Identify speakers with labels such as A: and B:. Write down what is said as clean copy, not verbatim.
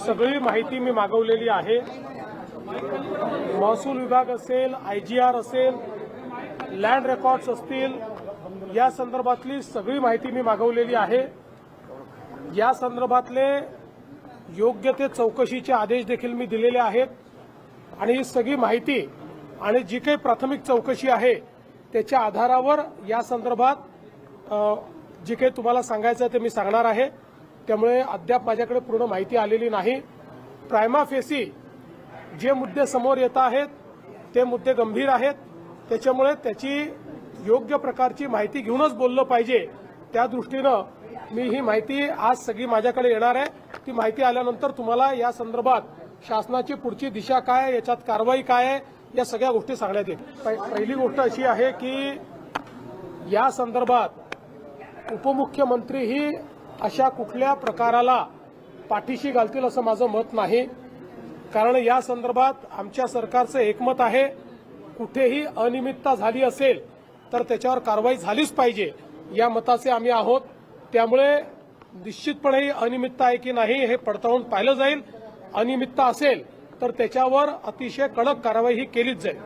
A: सगळी माहिती मी मागवलेली आहे। महसूल विभाग असेल, IGR असेल, लँड रेकॉर्ड्स असतील, या संदर्भातली सगळी माहिती मी मागवलेली आहे। या संदर्भातले योग्य ते चौकशीचे आदेश देखील मी दिलेले आहेत आणि ही सगळी माहिती आणि जी काही प्राथमिक चौकशी आहे त्याच्या आधारावर या संदर्भात जी काही तुम्हाला सांगायचं ते मी सांगणार आहे। त्यामुळे अद्याप माझ्याकडे पूर्ण माहिती आलेली नाही। प्रायमा फेसी जे मुद्दे समोर येत आहेत ते मुद्दे गंभीर आहेत, त्याच्यामुळे त्याची योग्य प्रकारची माहिती घेऊनच बोललं पाहिजे। त्या दृष्टीनं मी ही माहिती आज सगळी माझ्याकडे येणार आहे। ती माहिती आल्यानंतर तुम्हाला या संदर्भात शासनाची पुढची दिशा काय, याच्यात कारवाई काय आहे, या सगळ्या गोष्टी सांगण्यात येतील। पहिली गोष्ट अशी आहे की या संदर्भात उपमुख्यमंत्री ही अशा कुठल्या प्रकाराला पाठीशी घालतील असं माझं मत नाही, कारण या संदर्भात आमच्या सरकारचं एकमत आहे। कुठेही अनियमितता झाली असेल तर त्याच्यावर कारवाई झालीच पाहिजे या मताचे आम्ही आहोत। त्यामुळे निश्चितपणे ही अनियमितता आहे की नाही हे पडताळून पाहिलं जाईल। अनियमितता असेल तर त्याच्यावर अतिशय कडक कारवाई ही केलीच जाईल।